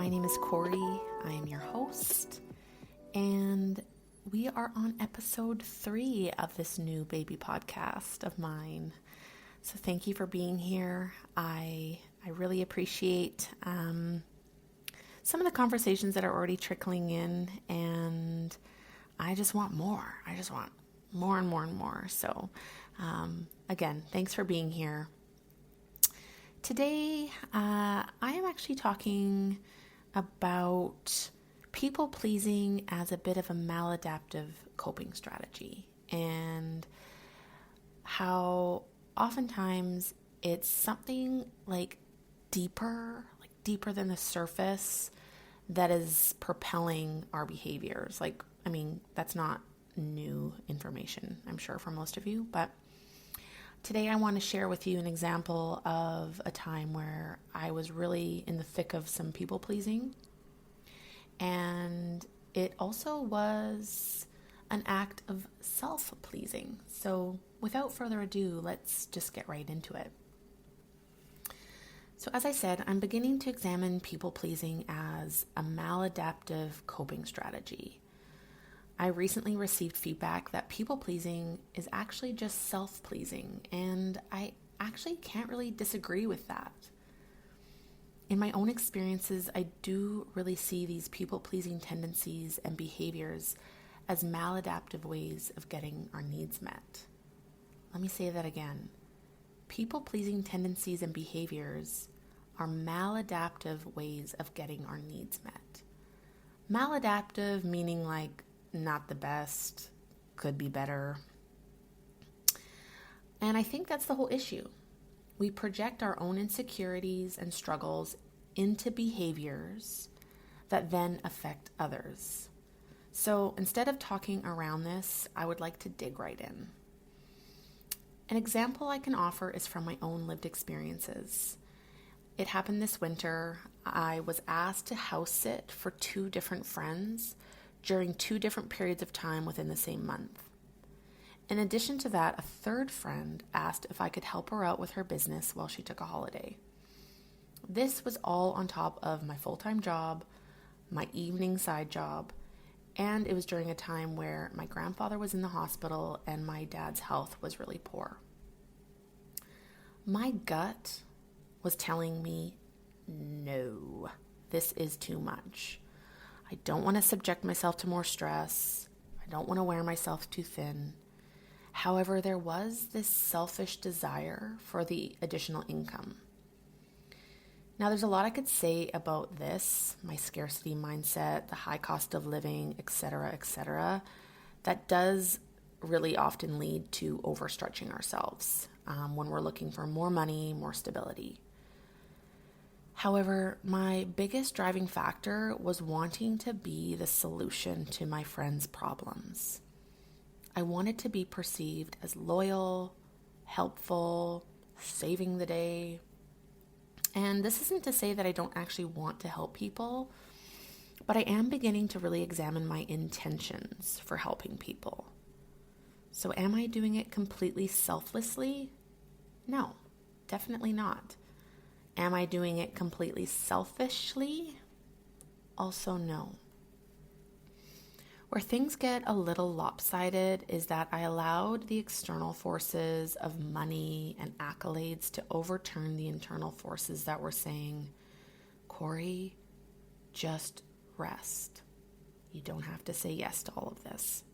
My name is Corie. I am your host, and we are on episode 3 of this new baby podcast of mine. So thank you for being here. I really appreciate some of the conversations that are already trickling in, and I just want more. I just want more and more and more. So again, thanks for being here. Today, I am actually talking about people pleasing as a bit of a maladaptive coping strategy, and how oftentimes it's something deeper than the surface that is propelling our behaviors. That's not new information, I'm sure, for most of you, but today I want to share with you an example of a time where I was really in the thick of some people pleasing, and it also was an act of self-pleasing. So without further ado, let's just get right into it. So as I said, I'm beginning to examine people pleasing as a maladaptive coping strategy. I recently received feedback that people pleasing is actually just self-pleasing, and I actually can't really disagree with that. In my own experiences, I do really see these people pleasing tendencies and behaviors as maladaptive ways of getting our needs met. Let me say that again. People pleasing tendencies and behaviors are maladaptive ways of getting our needs met. Maladaptive meaning not the best, could be better. And I think that's the whole issue. We project our own insecurities and struggles into behaviors that then affect others. So instead of talking around this, I would like to dig right in. An example I can offer is from my own lived experiences. It happened this winter. I was asked to house sit for 2 different friends during 2 different periods of time within the same month. In addition to that, a 3rd friend asked if I could help her out with her business while she took a holiday. This was all on top of my full-time job, my evening side job, and it was during a time where my grandfather was in the hospital and my dad's health was really poor. My gut was telling me, no, this is too much. I don't want to subject myself to more stress. I don't want to wear myself too thin. However, there was this selfish desire for the additional income. Now, there's a lot I could say about this, my scarcity mindset, the high cost of living, etc., that does really often lead to overstretching ourselves when we're looking for more money, more stability. However, my biggest driving factor was wanting to be the solution to my friends' problems. I wanted to be perceived as loyal, helpful, saving the day. And this isn't to say that I don't actually want to help people, but I am beginning to really examine my intentions for helping people. So am I doing it completely selflessly? No, definitely not. Am I doing it completely selfishly? Also no. Where things get a little lopsided is that I allowed the external forces of money and accolades to overturn the internal forces that were saying, Corie, just rest. You don't have to say yes to all of this.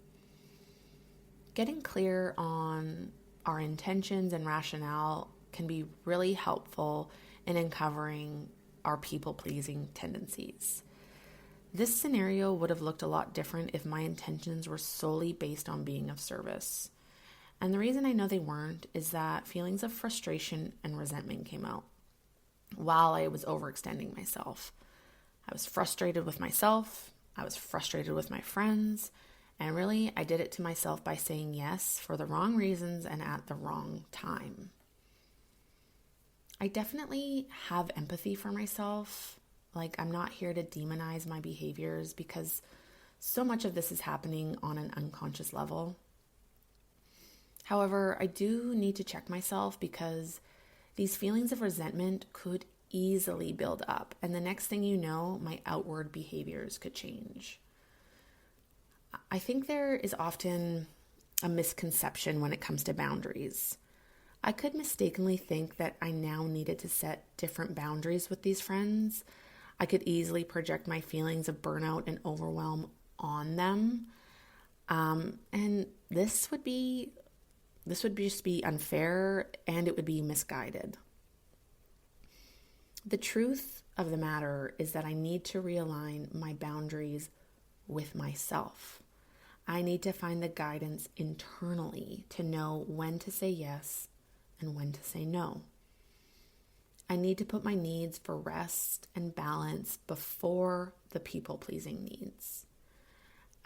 Getting clear on our intentions and rationale can be really helpful in uncovering our people-pleasing tendencies. This scenario would have looked a lot different if my intentions were solely based on being of service. And the reason I know they weren't is that feelings of frustration and resentment came out while I was overextending myself. I was frustrated with myself, I was frustrated with my friends, and really I did it to myself by saying yes for the wrong reasons and at the wrong time. I definitely have empathy for myself. I'm not here to demonize my behaviors because so much of this is happening on an unconscious level. However, I do need to check myself because these feelings of resentment could easily build up. And the next thing you know, my outward behaviors could change. I think there is often a misconception when it comes to boundaries. I could mistakenly think that I now needed to set different boundaries with these friends. I could easily project my feelings of burnout and overwhelm on them. And this would just be unfair, and it would be misguided. The truth of the matter is that I need to realign my boundaries with myself. I need to find the guidance internally to know when to say yes and when to say no. I need to put my needs for rest and balance before the people-pleasing needs.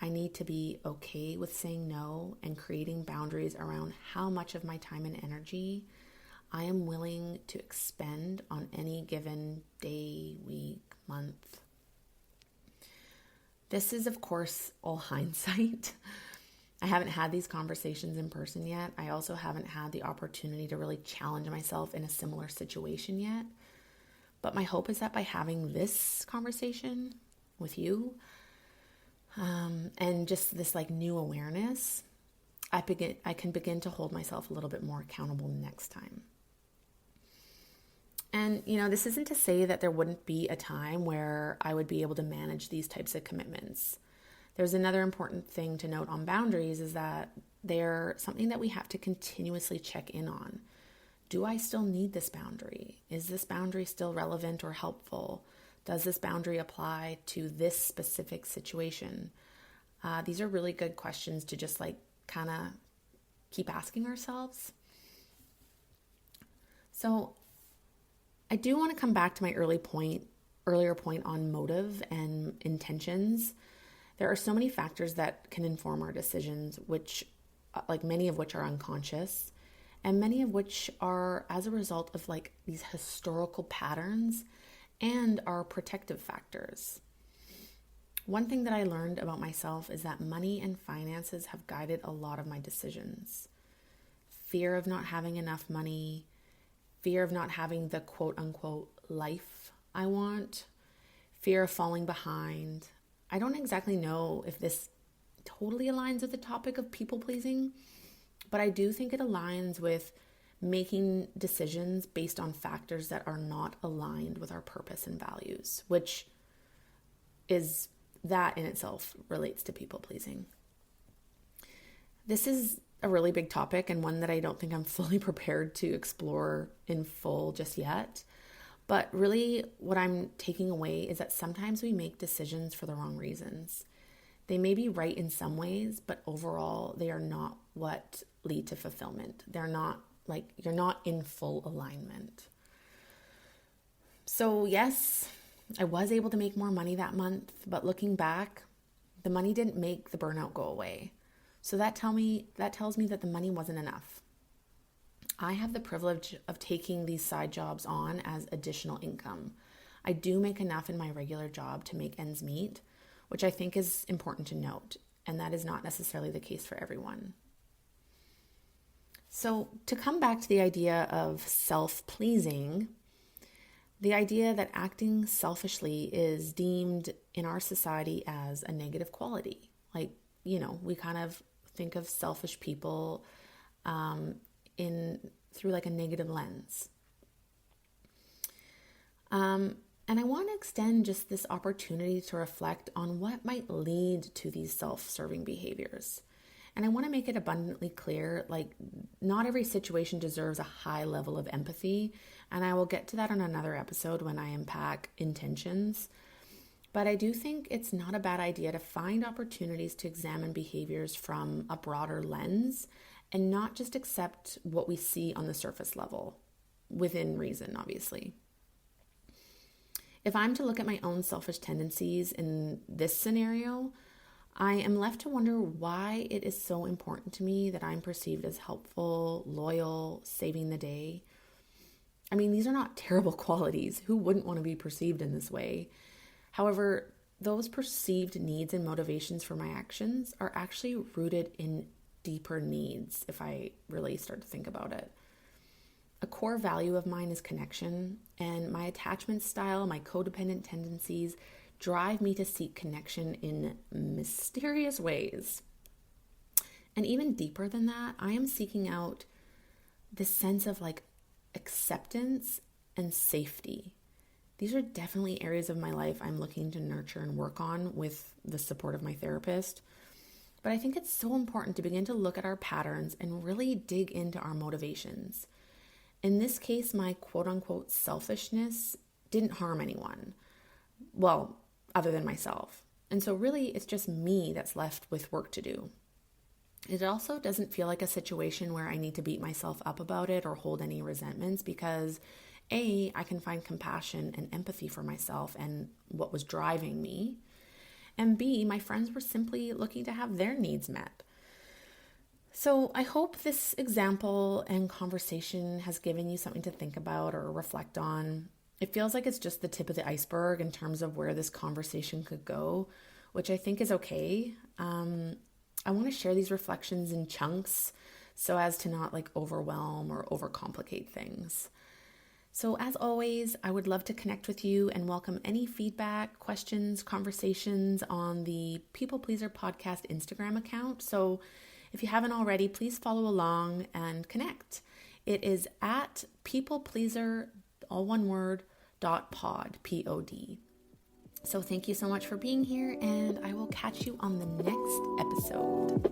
I need to be okay with saying no and creating boundaries around how much of my time and energy I am willing to expend on any given day, week, month. This is, of course, all hindsight. I haven't had these conversations in person yet. I also haven't had the opportunity to really challenge myself in a similar situation yet. But my hope is that by having this conversation with you, and just this new awareness, I can begin to hold myself a little bit more accountable next time. And, this isn't to say that there wouldn't be a time where I would be able to manage these types of commitments. There's another important thing to note on boundaries is that they're something that we have to continuously check in on. Do I still need this boundary? Is this boundary still relevant or helpful? Does this boundary apply to this specific situation? These are really good questions to just kind of keep asking ourselves. So I do want to come back to my earlier point on motive and intentions. There are so many factors that can inform our decisions, which, many of which are unconscious, and many of which are as a result of these historical patterns and our protective factors. One thing that I learned about myself is that money and finances have guided a lot of my decisions. Fear of not having enough money, fear of not having the quote unquote life I want, fear of falling behind. I don't exactly know if this totally aligns with the topic of people pleasing, but I do think it aligns with making decisions based on factors that are not aligned with our purpose and values, which is that in itself relates to people pleasing. This is a really big topic and one that I don't think I'm fully prepared to explore in full just yet. But really what I'm taking away is that sometimes we make decisions for the wrong reasons. They may be right in some ways, but overall they are not what lead to fulfillment. They're not you're not in full alignment. So yes, I was able to make more money that month, but looking back, the money didn't make the burnout go away. So that tells me that the money wasn't enough. I have the privilege of taking these side jobs on as additional income. I do make enough in my regular job to make ends meet, which I think is important to note, and that is not necessarily the case for everyone. So to come back to the idea of self-pleasing, the idea that acting selfishly is deemed in our society as a negative quality. We kind of think of selfish people through a negative lens. And I want to extend just this opportunity to reflect on what might lead to these self-serving behaviors. And I want to make it abundantly clear, not every situation deserves a high level of empathy. And I will get to that on another episode when I unpack intentions. But I do think it's not a bad idea to find opportunities to examine behaviors from a broader lens and not just accept what we see on the surface level, within reason, obviously. If I'm to look at my own selfish tendencies in this scenario, I am left to wonder why it is so important to me that I'm perceived as helpful, loyal, saving the day. I mean, these are not terrible qualities. Who wouldn't want to be perceived in this way? However, those perceived needs and motivations for my actions are actually rooted in deeper needs, if I really start to think about it. A core value of mine is connection, and my attachment style, my codependent tendencies drive me to seek connection in mysterious ways. And even deeper than that, I am seeking out this sense of like acceptance and safety. These are definitely areas of my life I'm looking to nurture and work on with the support of my therapist. But I think it's so important to begin to look at our patterns and really dig into our motivations. In this case, my quote unquote selfishness didn't harm anyone. Well, other than myself. And so really it's just me that's left with work to do. It also doesn't feel like a situation where I need to beat myself up about it or hold any resentments because A, I can find compassion and empathy for myself and what was driving me. And B, my friends were simply looking to have their needs met. So I hope this example and conversation has given you something to think about or reflect on. It feels like it's just the tip of the iceberg in terms of where this conversation could go, which I think is okay. I want to share these reflections in chunks so as to not like overwhelm or overcomplicate things. So as always, I would love to connect with you and welcome any feedback, questions, conversations on the People Pleaser Podcast Instagram account. So if you haven't already, please follow along and connect. It is at peoplepleaser, all one word, .pod, P-O-D. So thank you so much for being here, and I will catch you on the next episode.